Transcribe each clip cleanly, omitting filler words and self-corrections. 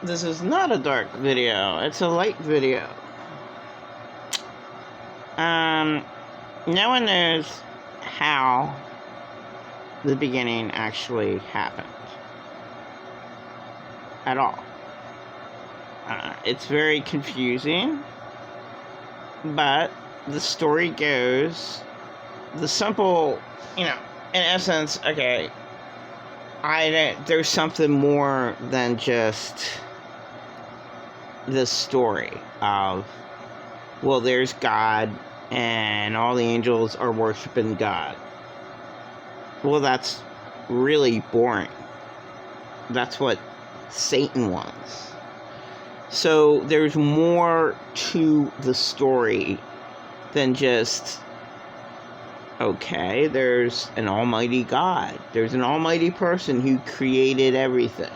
This is not a dark video. It's a light video. No one knows how the beginning actually happened. At all. It's very confusing. But the story goes, the simple, in essence, okay, there's something more than just this story of, well, there's God and all the angels are worshiping God. Well, that's really boring. That's what Satan wants. So there's more to the story than just, okay, there's an almighty God. There's an almighty person who created everything.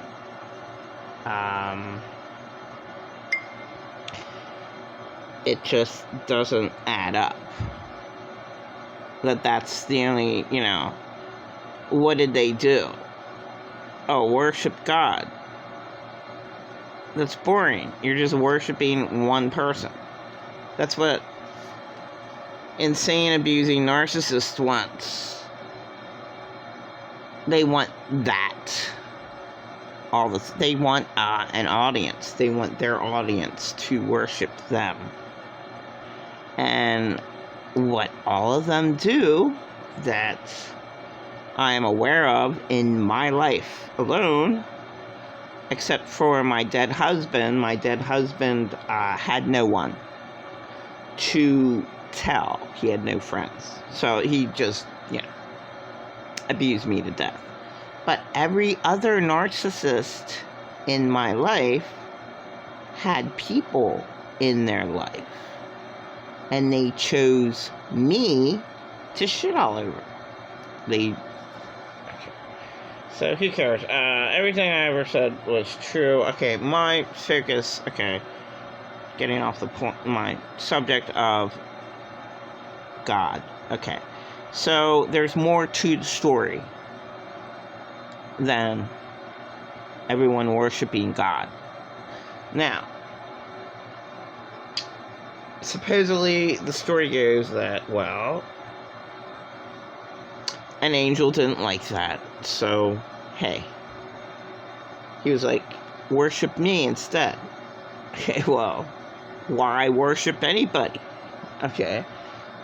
It just doesn't add up. That's the only, what did they do? Oh, worship God. That's boring. You're just worshiping one person. That's what insane, abusing narcissists want. They want that. They want an audience. They want their audience to worship them. And what all of them do that I am aware of in my life alone, except for my dead husband had no one to tell. He had no friends. So he just, abused me to death. But every other narcissist in my life had people in their life. And they chose me to shit all over. Okay. So who cares? Everything I ever said was true. Okay, my focus, getting off the point, my subject of God. Okay, so there's more to the story than everyone worshiping God. Now, supposedly the story goes that, well, an angel didn't like that, so hey, he was like, worship me instead. Okay, well, why worship anybody? Okay,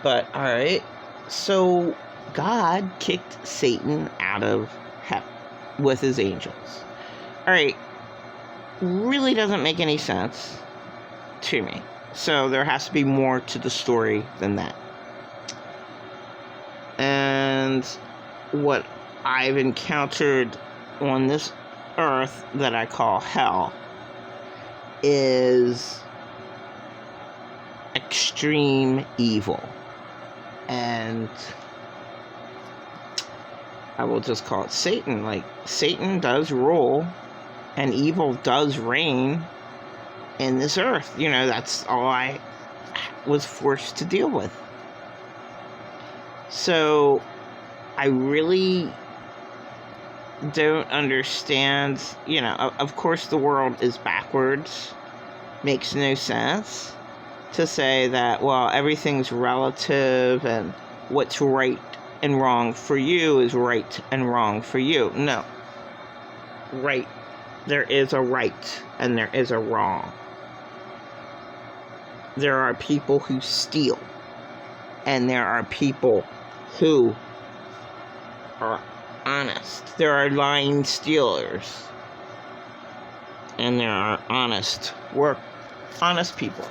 but alright, so God kicked Satan out of heaven with his angels. Alright, really doesn't make any sense to me. So there has to be more to the story than that. And what I've encountered on this earth that I call hell is extreme evil. And I will just call it Satan. Like, Satan does rule and evil does reign in this earth. That's all I was forced to deal with. So I really don't understand, of course the world is backwards. Makes no sense to say that, well, everything's relative and what's right and wrong for you is right and wrong for you. No. Right. There is a right and there is a wrong. There are people who steal. And there are people who are honest. There are lying stealers. And there are honest people.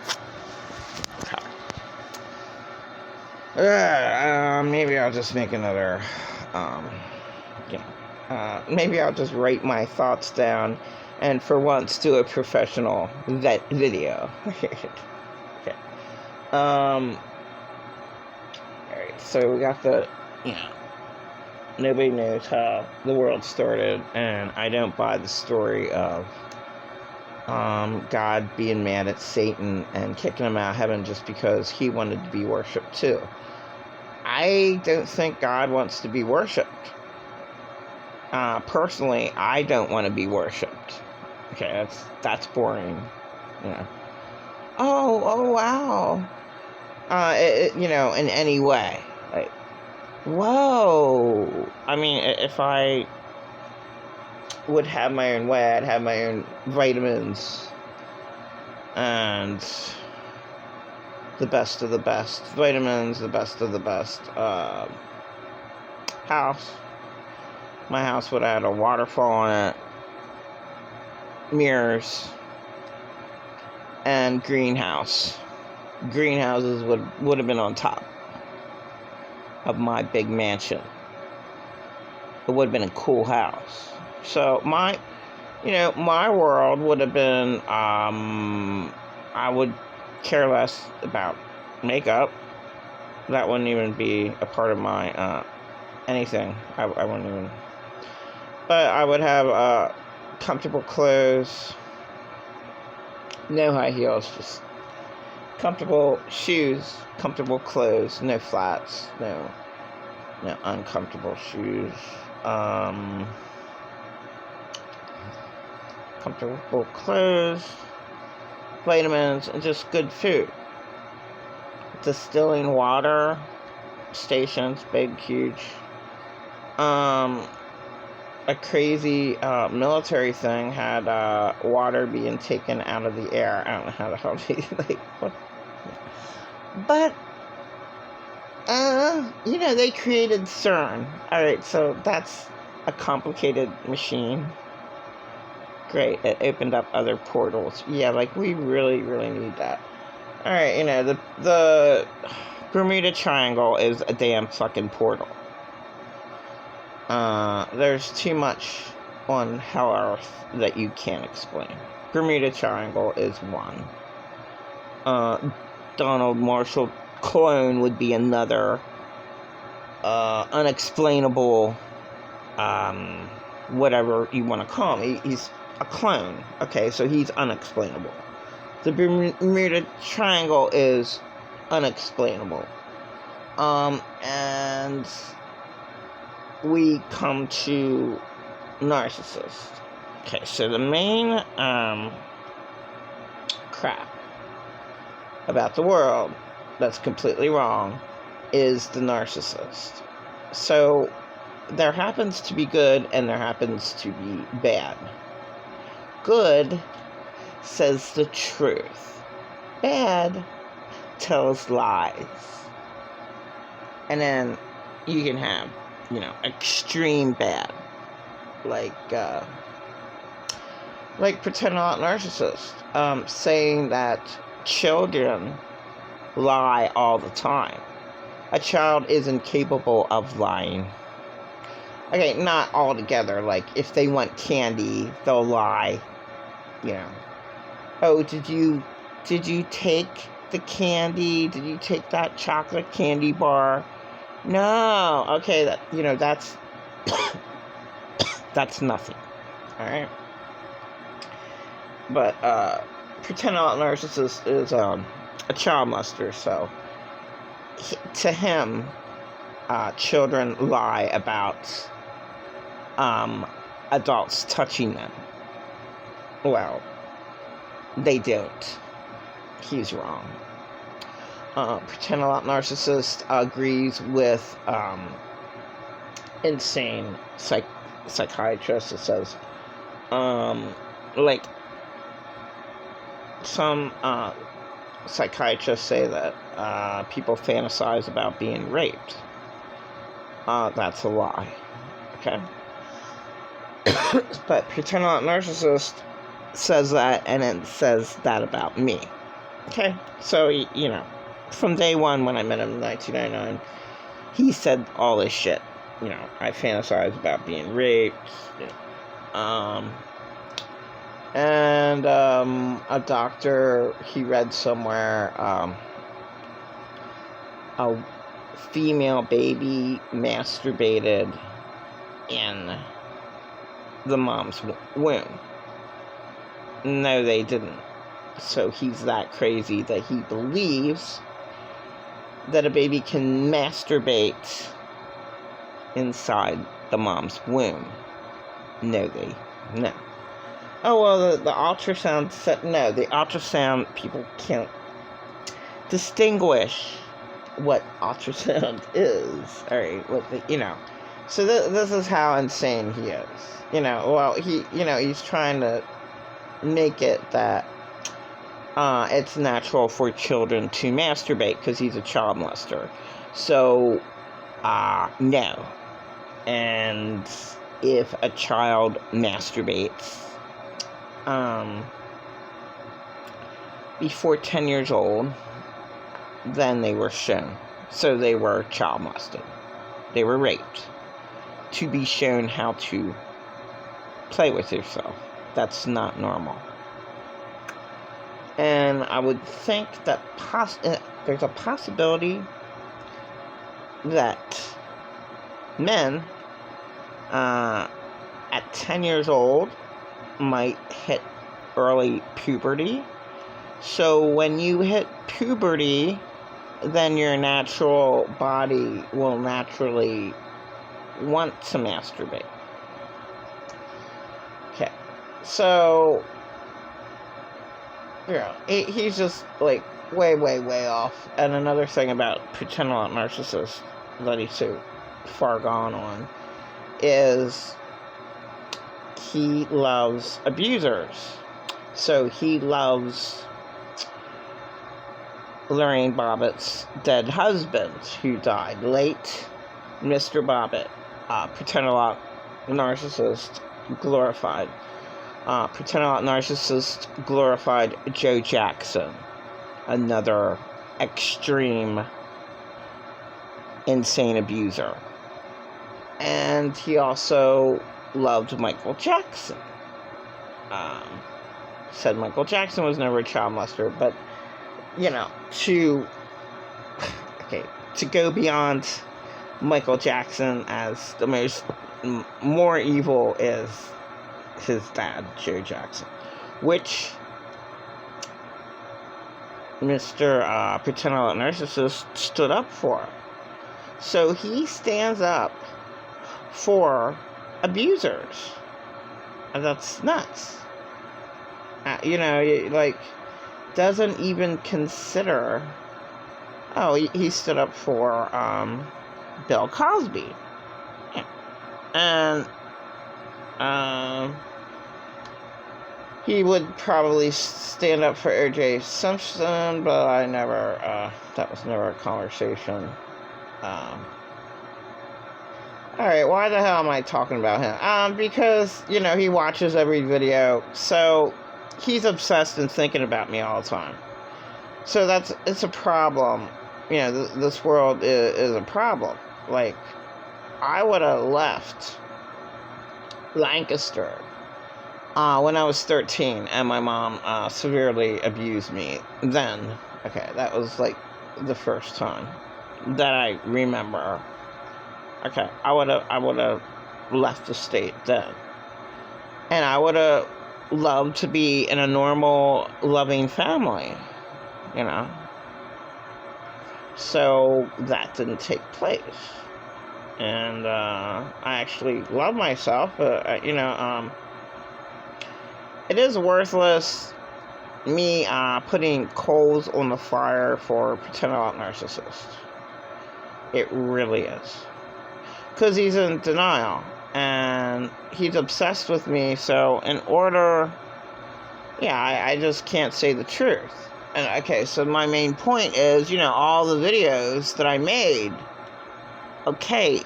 Maybe I'll just make another, maybe I'll just write my thoughts down and for once do a professional video. Okay. Alright, so we got the, nobody knows how the world started, and I don't buy the story of God being mad at Satan and kicking him out of heaven just because he wanted to be worshipped too. I don't think God wants to be worshipped. Personally, I don't want to be worshipped. Okay, that's boring. You know. Oh, wow. In any way. Like, whoa. I mean, if I would have my own way, I'd have my own vitamins and the best of the best vitamins, the best of the best house. My house would have had a waterfall in it, mirrors, and greenhouse. Greenhouses would have been on top of my big mansion. It would have been a cool house. So my world would have been, I would care less about makeup. That wouldn't even be a part of my, anything. I wouldn't even. But I would have, comfortable clothes. No high heels, just comfortable shoes, comfortable clothes, no flats, no uncomfortable shoes. Comfortable clothes, vitamins, and just good food. Distilling water stations, big, huge. A crazy military thing had water being taken out of the air. I don't know how the hell they what. But they created CERN. All right, so that's a complicated machine. Great, it opened up other portals. Yeah, like we really, really need that. All right, the Bermuda Triangle is a damn fucking portal. There's too much on Hell Earth that you can't explain. Bermuda Triangle is one. Donald Marshall clone would be another. Unexplainable, whatever you want to call him. He's a clone. Okay, so he's unexplainable. The Bermuda Triangle is unexplainable. And we come to narcissist. Okay, so the main crap about the world that's completely wrong is the narcissist. So there happens to be good and there happens to be bad. Good says the truth. Bad tells lies. And then you can have, extreme bad. Like pretend not narcissist. Saying that children lie all the time. A child isn't capable of lying. Okay, not altogether. Like, if they want candy, they'll lie. Oh, did you take the candy? Did you take that chocolate candy bar? No. Okay, that's that's nothing. All right. But pretend not narcissist is a child molester, so to him, children lie about adults touching them. Well, they don't. He's wrong. Pretend a lot narcissist agrees with insane psychiatrist that says, some psychiatrists say that people fantasize about being raped. That's a lie. Okay? But pretend not narcissist says that, and it says that about me. Okay? So, from day one when I met him in 1999, he said all this shit. I fantasize about being raped. And a doctor, he read somewhere, a female baby masturbated in the mom's womb. No, they didn't. So he's that crazy that he believes that a baby can masturbate inside the mom's womb. No. Oh, well, the ultrasound said no. The ultrasound, people can't distinguish what ultrasound is. All right, So this is how insane he is. He's trying to make it that it's natural for children to masturbate because he's a child molester. So, no. And if a child masturbates, before 10 years old, then they were shown. So they were child molested. They were raped. To be shown how to play with yourself. That's not normal. And I would think that there's a possibility that men at 10 years old might hit early puberty. So when you hit puberty, then your natural body will naturally want to masturbate. Okay, so he's just like way off. And another thing about pretend a lot narcissist that he's so far gone on is he loves abusers. So he loves Lorraine Bobbitt's dead husband who died late. Mr. Bobbitt, pretend a lot narcissist, glorified. Pretend a lot narcissist glorified Joe Jackson, another extreme, insane abuser. And he also loved Michael Jackson. Said Michael Jackson was never a child molester, but, to go beyond Michael Jackson as the more evil is his dad, Joe Jackson, which Mr. Pretend a Lot Narcissist stood up for. So he stands up for abusers. And that's nuts. Doesn't even consider. Oh, he stood up for Bill Cosby. And he would probably stand up for O.J. Simpson, but I never, that was never a conversation. Alright, why the hell am I talking about him? Because, he watches every video, so he's obsessed and thinking about me all the time. So it's a problem. This world is a problem. Like, I would have left Lancaster when I was 13, and my mom severely abused me then. Okay, that was like the first time that I remember. Okay, I would have left the state then, and I would have loved to be in a normal, loving family, So that didn't take place, and I actually love myself. It is worthless me putting coals on the fire for Pretend a Lot Narcissist. It really is. Because he's in denial. And he's obsessed with me. So in order... I just can't say the truth. And okay, so my main point is, all the videos that I made. Okay.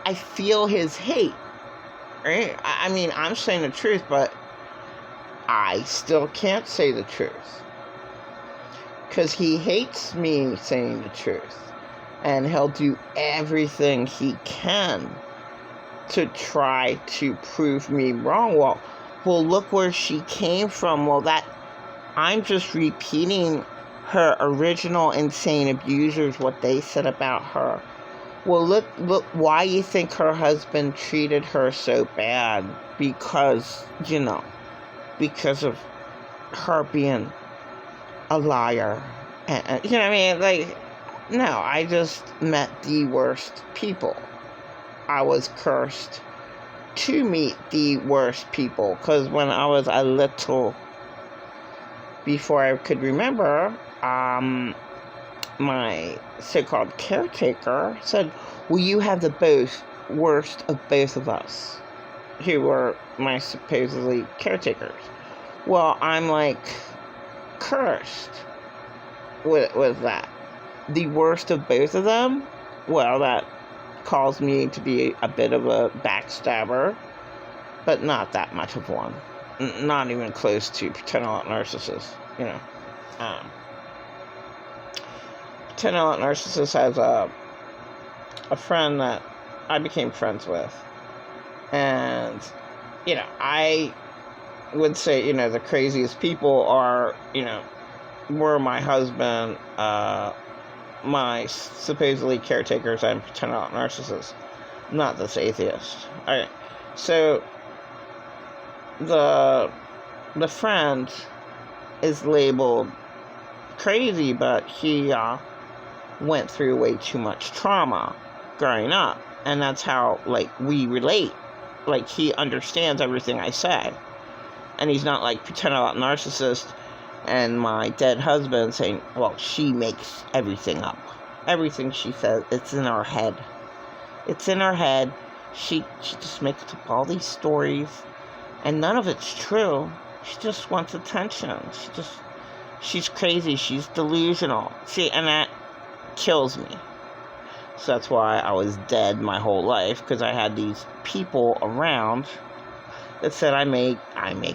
I feel his hate. Right? I mean, I'm saying the truth, but I still can't say the truth. Because he hates me saying the truth. And he'll do everything he can to try to prove me wrong. Well, look where she came from. Well, I'm just repeating her original insane abusers, what they said about her. Well, look why you think her husband treated her so bad. Because, because of her being a liar. And, what I mean? Like, no, I just met the worst people. I was cursed to meet the worst people, because when I was a little, before I could remember, my so-called caretaker said, well, you have the worst of both of us, who were my supposedly caretakers. Well, I'm like cursed with that. The worst of both of them? Well, that calls me to be a bit of a backstabber, but not that much of one. Not even close to paternal narcissist, you know. Paternal narcissist has a friend that I became friends with. And, you know, I would say, you know, the craziest people are, you know, were my husband, my supposedly caretakers, and paternal narcissists, not this atheist. Alright, so the friend is labeled crazy, but he went through way too much trauma growing up, and that's how, like, we relate. Like, he understands everything I say, and he's not like paternal narcissist and my dead husband saying, well, she makes everything up. Everything she says, it's in her head. It's in her head. She just makes up all these stories, and none of it's true. She just wants attention. She's crazy. She's delusional. See, and that kills me. So that's why I was dead my whole life, because I had these people around that said I make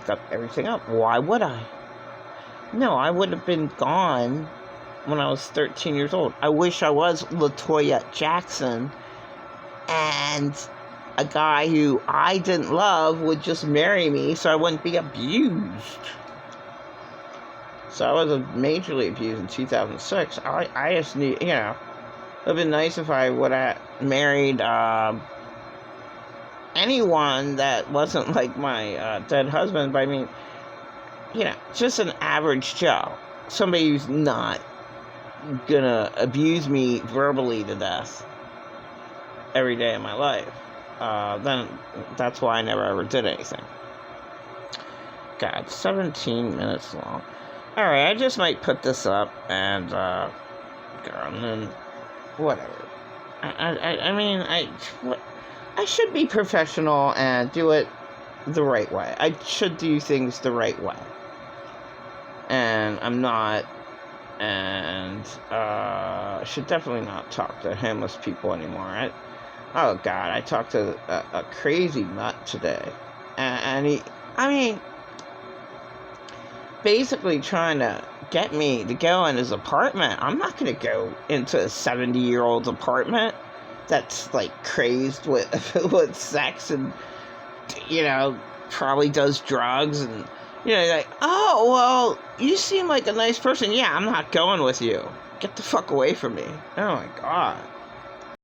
up everything up. Why would I? No, I would have been gone when I was 13 years old. I wish I was LaToya Jackson, and a guy who I didn't love would just marry me so I wouldn't be abused. So I was majorly abused in 2006. I just need, you know, it would have been nice if I would have married anyone that wasn't like my dead husband. But I mean, you know, just an average Joe. Somebody who's not gonna abuse me verbally to death every day of my life. Then that's why I never ever did anything. God, 17 minutes long. Alright, I just might put this up and then whatever. I mean, I should be professional and do it the right way. I should do things the right way. And I'm not, and I should definitely not talk to homeless people anymore. Oh God, I talked to a crazy nut today, and he, I mean, basically trying to get me to go in his apartment. I'm not going to go into a 70-year-old's apartment that's like crazed with sex and, you know, probably does drugs, and, you know, like, oh, well, you seem like a nice person. Yeah, I'm not going with you. Get the fuck away from me. Oh my God.